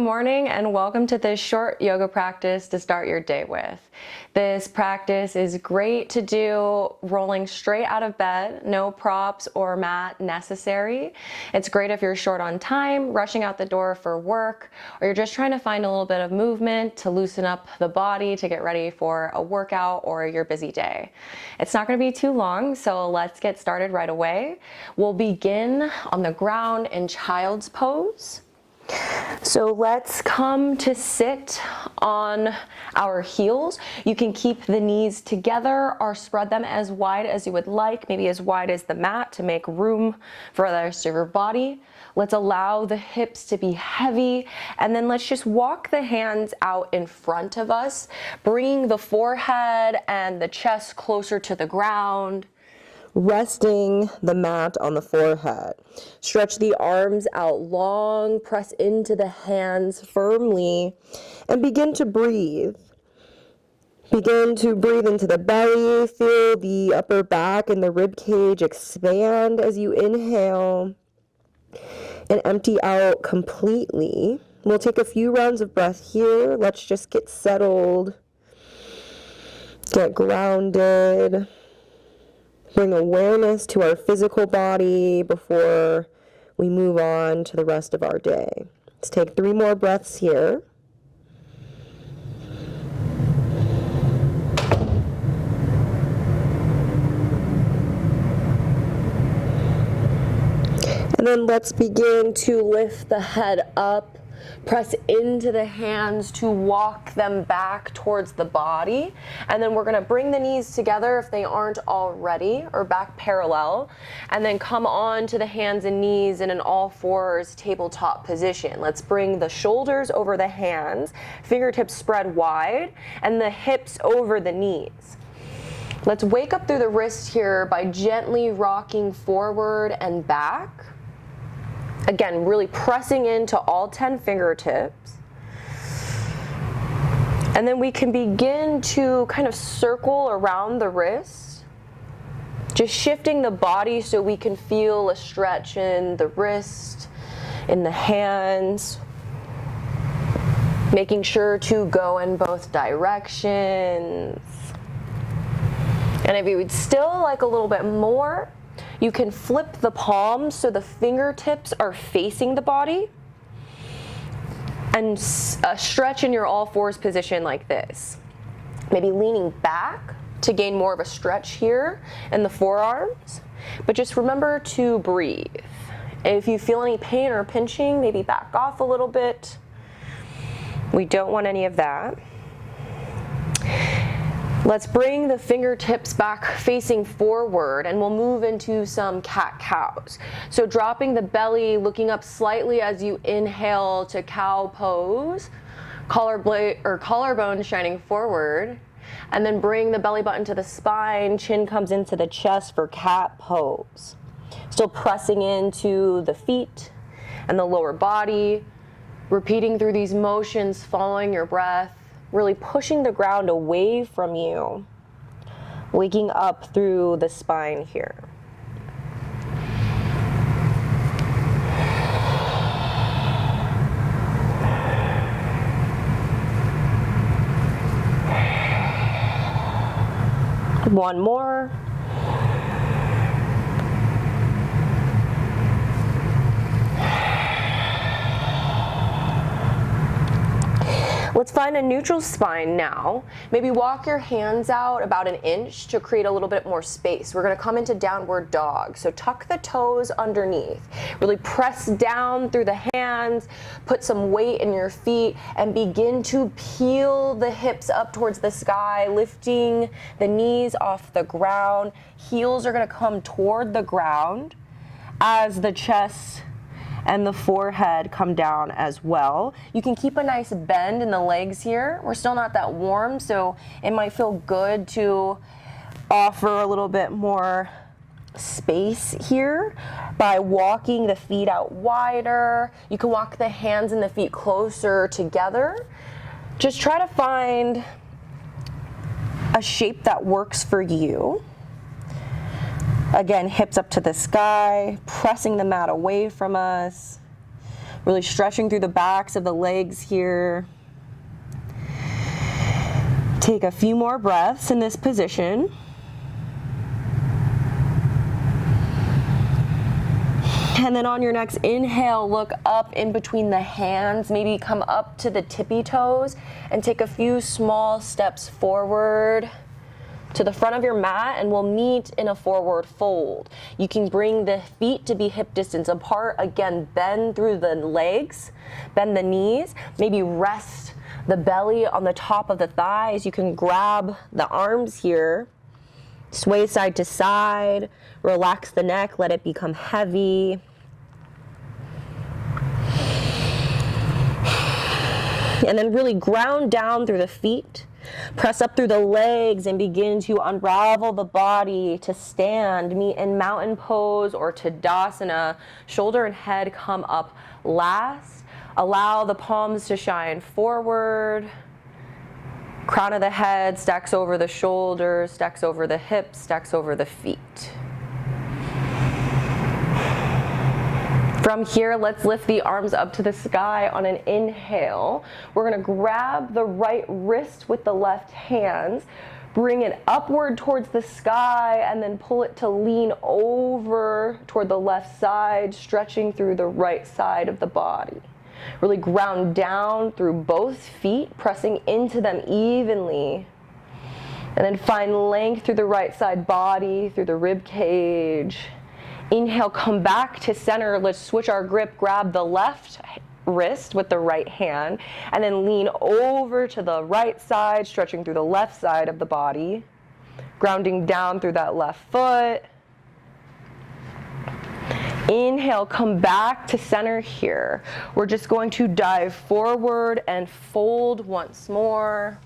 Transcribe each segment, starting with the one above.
morning and welcome to this short yoga practice to start your day with. This practice is great to do rolling straight out of bed, no props or mat necessary. It's great if you're short on time, rushing out the door for work, or you're just trying to find a little bit of movement to loosen up the body to get ready for a workout or your busy day. It's not going to be too long, so let's get started right away. We'll begin on the ground in child's pose. So let's come to sit on our heels. You can keep the knees together or spread them as wide as you would like, maybe as wide as the mat to make room for the rest of your body. Let's allow the hips to be heavy, and then let's just walk the hands out in front of us, bringing the forehead and the chest closer to the ground. Resting the mat on the forehead. Stretch the arms out long, press into the hands firmly, and begin to breathe. Begin to breathe into the belly. Feel the upper back and the rib cage expand as you inhale and empty out completely. We'll take a few rounds of breath here. Let's just get settled, get grounded. Bring awareness to our physical body before we move on to the rest of our day. Let's take 3 more breaths here. And then let's begin to lift the head up. Press into the hands to walk them back towards the body. And then we're going to bring the knees together if they aren't already, or back parallel. And then come on to the hands and knees in an all fours tabletop position. Let's bring the shoulders over the hands, fingertips spread wide, and the hips over the knees. Let's wake up through the wrist here by gently rocking forward and back. Again, really pressing into all 10 fingertips. And then we can begin to kind of circle around the wrist, just shifting the body so we can feel a stretch in the wrist, in the hands, making sure to go in both directions. And if you would still like a little bit more, you can flip the palms so the fingertips are facing the body and stretch in your all fours position like this. Maybe leaning back to gain more of a stretch here in the forearms, but just remember to breathe. If you feel any pain or pinching, maybe back off a little bit. We don't want any of that. Let's bring the fingertips back facing forward, and we'll move into some cat-cows. So dropping the belly, looking up slightly as you inhale to cow pose, collarbone shining forward, and then bring the belly button to the spine, chin comes into the chest for cat pose. Still pressing into the feet and the lower body, repeating through these motions, following your breath. Really pushing the ground away from you, waking up through the spine here. One more. Let's find a neutral spine now. Maybe walk your hands out about 1 inch to create a little bit more space. We're going to come into downward dog. So tuck the toes underneath. Really press down through the hands, put some weight in your feet, and begin to peel the hips up towards the sky, lifting the knees off the ground. Heels are going to come toward the ground as the chest and the forehead come down as well. You can keep a nice bend in the legs here. We're still not that warm, so it might feel good to offer a little bit more space here by walking the feet out wider. You can walk the hands and the feet closer together. Just try to find a shape that works for you. Again, hips up to the sky, pressing the mat away from us. Really stretching through the backs of the legs here. Take a few more breaths in this position. And then on your next inhale, look up in between the hands, maybe come up to the tippy toes and take a few small steps forward to the front of your mat, and we'll meet in a forward fold. You can bring the feet to be hip distance apart. Again, bend through the legs, bend the knees, maybe rest the belly on the top of the thighs. You can grab the arms here, sway side to side, relax the neck, let it become heavy. And then really ground down through the feet, press up through the legs and begin to unravel the body to stand, meet in mountain pose or Tadasana. Shoulder and head come up last. Allow the palms to shine forward. Crown of the head stacks over the shoulders, stacks over the hips, stacks over the feet. From here, let's lift the arms up to the sky on an inhale. We're gonna grab the right wrist with the left hand, bring it upward towards the sky, and then pull it to lean over toward the left side, stretching through the right side of the body. Really ground down through both feet, pressing into them evenly. And then find length through the right side body, through the rib cage. Inhale, come back to center. Let's switch our grip. Grab the left wrist with the right hand, and then lean over to the right side, stretching through the left side of the body. Grounding down through that left foot. Inhale, come back to center here. We're just going to dive forward and fold once more.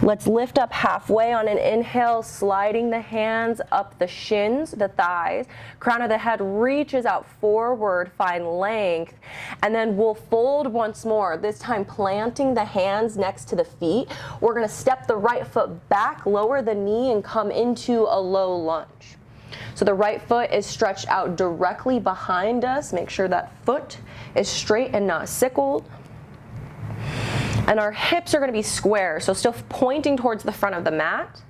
Let's lift up halfway on an inhale, sliding the hands up the shins, the thighs. Crown of the head reaches out forward, find length. And then we'll fold once more, this time planting the hands next to the feet. We're gonna step the right foot back, lower the knee, and come into a low lunge. So the right foot is stretched out directly behind us. Make sure that foot is straight and not sickled. And our hips are going to be square, so still pointing towards the front of the mat.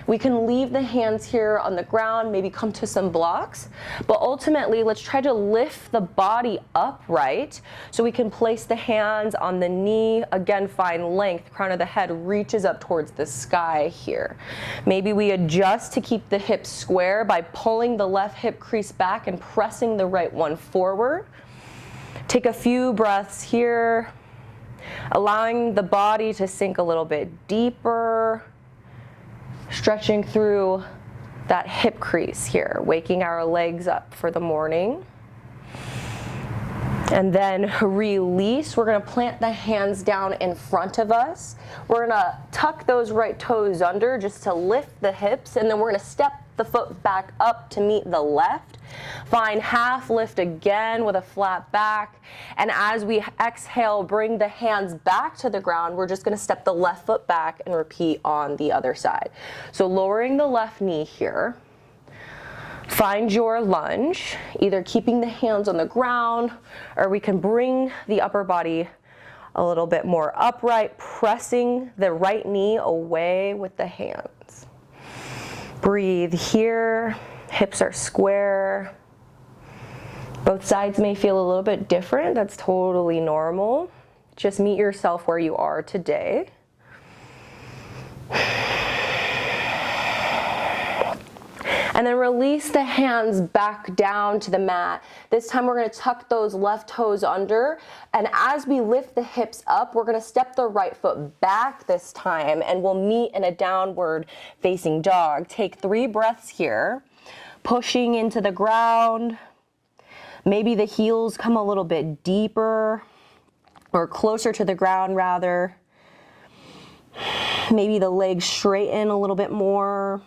We can leave the hands here on the ground, maybe come to some blocks, but ultimately let's try to lift the body upright so we can place the hands on the knee. Again, find length. Crown of the head reaches up towards the sky here. Maybe we adjust to keep the hips square by pulling the left hip crease back and pressing the right one forward. Take a few breaths here, allowing the body to sink a little bit deeper, stretching through that hip crease here, waking our legs up for the morning. And then release. We're gonna plant the hands down in front of us. We're gonna tuck those right toes under just to lift the hips, and then we're gonna step the foot back up to meet the left. Find half lift again with a flat back. And as we exhale, bring the hands back to the ground. We're just gonna step the left foot back and repeat on the other side. So lowering the left knee here. Find your lunge, either keeping the hands on the ground, or we can bring the upper body a little bit more upright, pressing the right knee away with the hands. Breathe here, hips are square. Both sides may feel a little bit different, that's totally normal. Just meet yourself where you are today. And then release the hands back down to the mat. This time we're gonna tuck those left toes under, and as we lift the hips up, we're gonna step the right foot back this time, and we'll meet in a downward facing dog. Take 3 breaths here, pushing into the ground. Maybe the heels come a little bit deeper, or closer to the ground rather. Maybe the legs straighten a little bit more.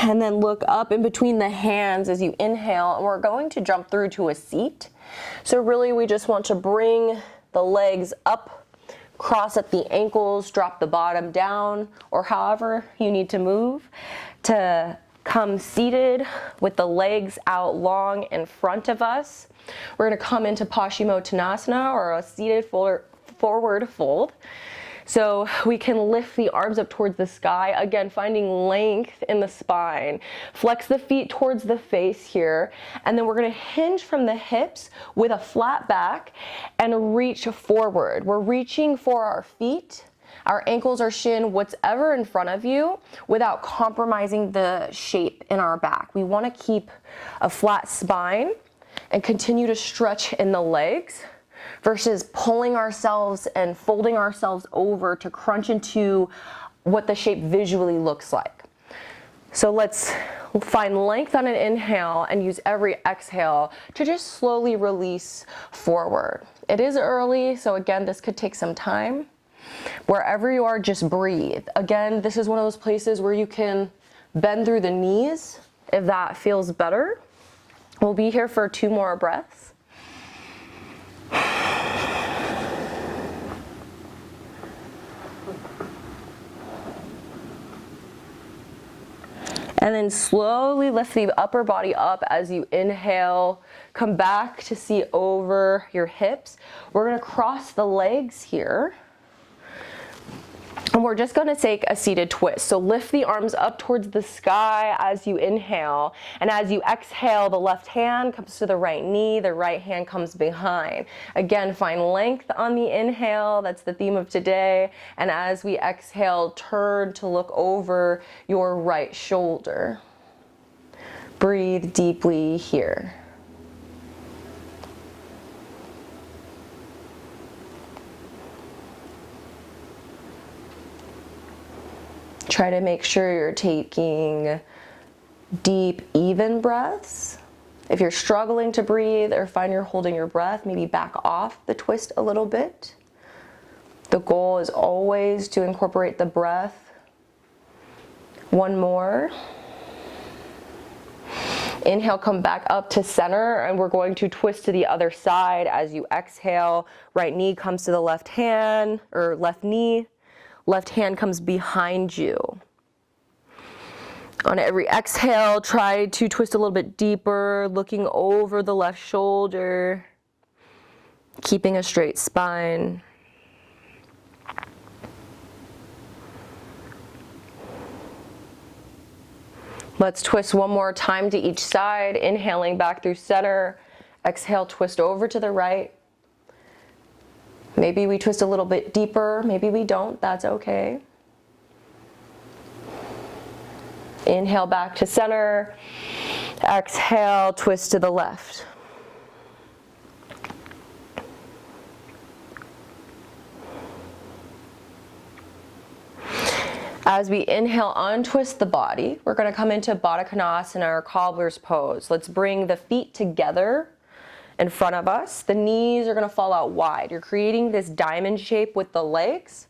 And then look up in between the hands as you inhale, and we're going to jump through to a seat. So really we just want to bring the legs up, cross at the ankles, drop the bottom down, or however you need to move to come seated with the legs out long in front of us. We're going to come into Paschimottanasana, or a seated forward fold. So we can lift the arms up towards the sky, again finding length in the spine. Flex the feet towards the face here, and then we're going to hinge from the hips with a flat back and reach forward. We're reaching for our feet, our ankles, our shin, whatever in front of you, without compromising the shape in our back. We want to keep a flat spine and continue to stretch in the legs, versus pulling ourselves and folding ourselves over to crunch into what the shape visually looks like. So let's find length on an inhale and use every exhale to just slowly release forward. It is early, so again, this could take some time. Wherever you are, just breathe. Again, this is one of those places where you can bend through the knees if that feels better. We'll be here for 2 more breaths. And then slowly lift the upper body up as you inhale. Come back to see over your hips. We're going to cross the legs here. And we're just going to take a seated twist. So lift the arms up towards the sky as you inhale. And as you exhale, the left hand comes to the right knee, the right hand comes behind. Again, find length on the inhale. That's the theme of today. And as we exhale, turn to look over your right shoulder. Breathe deeply here. Try to make sure you're taking deep, even breaths. If you're struggling to breathe or find you're holding your breath, maybe back off the twist a little bit. The goal is always to incorporate the breath. 1 more. Inhale, come back up to center, and we're going to twist to the other side as you exhale. Right knee comes to the left hand, or left knee. Left hand comes behind you. On every exhale, try to twist a little bit deeper, looking over the left shoulder, keeping a straight spine. Let's twist 1 more time to each side, inhaling back through center. Exhale, twist over to the right. Maybe we twist a little bit deeper, maybe we don't, that's okay. Inhale back to center. Exhale, twist to the left. As we inhale, untwist the body. We're going to come into Baddha Konasana, or cobbler's pose. Let's bring the feet together in front of us. The knees are going to fall out wide. You're creating this diamond shape with the legs.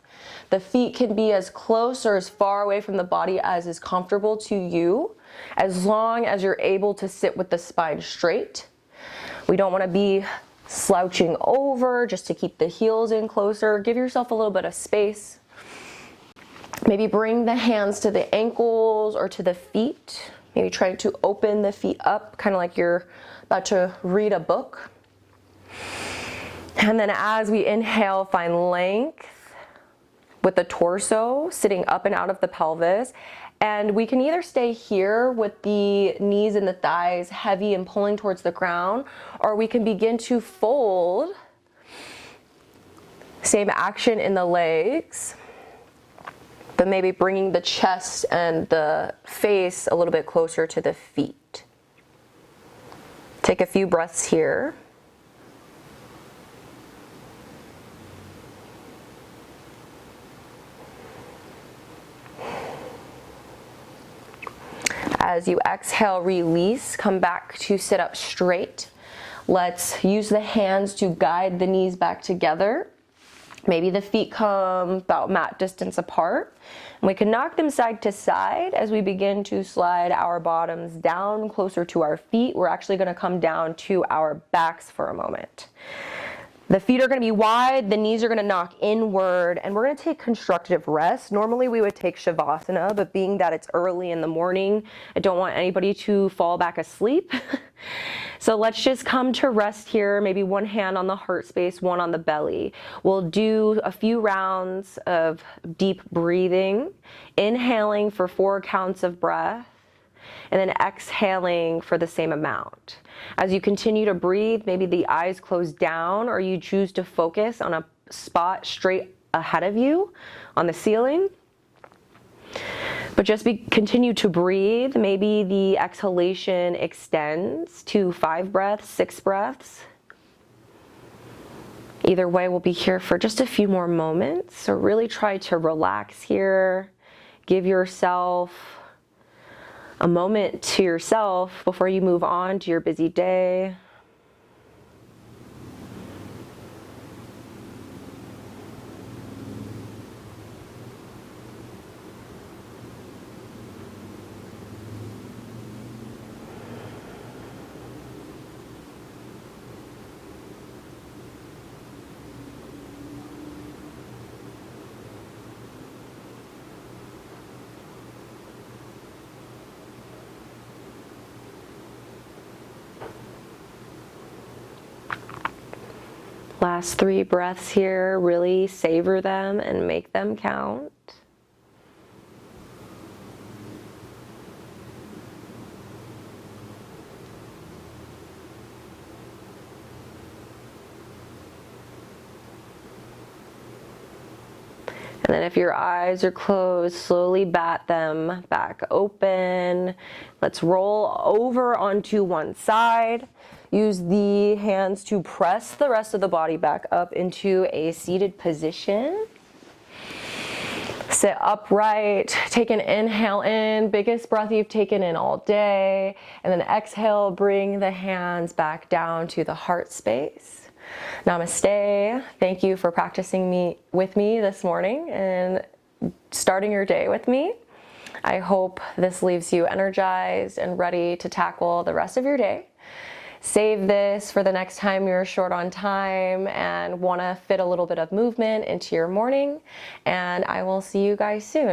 The feet can be as close or as far away from the body as is comfortable to you, as long as you're able to sit with the spine straight. We don't want to be slouching over just to keep the heels in closer. Give yourself a little bit of space. Maybe bring the hands to the ankles or to the feet. Maybe try to open the feet up, kind of like you're about to read a book. And then as we inhale, find length with the torso sitting up and out of the pelvis. And we can either stay here with the knees and the thighs heavy and pulling towards the ground, or we can begin to fold. Same action in the legs, but maybe bringing the chest and the face a little bit closer to the feet. Take a few breaths here. As you exhale, release, come back to sit up straight. Let's use the hands to guide the knees back together. Maybe the feet come about mat distance apart. And we can knock them side to side as we begin to slide our bottoms down closer to our feet. We're actually going to come down to our backs for a moment. The feet are going to be wide, the knees are going to knock inward, and we're going to take constructive rest. Normally we would take Shavasana, but being that it's early in the morning, I don't want anybody to fall back asleep. So let's just come to rest here, maybe one hand on the heart space, one on the belly. We'll do a few rounds of deep breathing, inhaling for 4 counts of breath, and then exhaling for the same amount. As you continue to breathe, maybe the eyes close down or you choose to focus on a spot straight ahead of you on the ceiling. But just continue to breathe. Maybe the exhalation extends to 5 breaths, 6 breaths. Either way, we'll be here for just a few more moments. So really try to relax here. Give yourself a moment to yourself before you move on to your busy day. Last 3 breaths here, really savor them and make them count. And then if your eyes are closed, slowly bat them back open. Let's roll over onto one side. Use the hands to press the rest of the body back up into a seated position. Sit upright, take an inhale in, biggest breath you've taken in all day, and then exhale, bring the hands back down to the heart space. Namaste. Thank you for practicing with me this morning and starting your day with me. I hope this leaves you energized and ready to tackle the rest of your day. Save this for the next time you're short on time and want to fit a little bit of movement into your morning, and I will see you guys soon.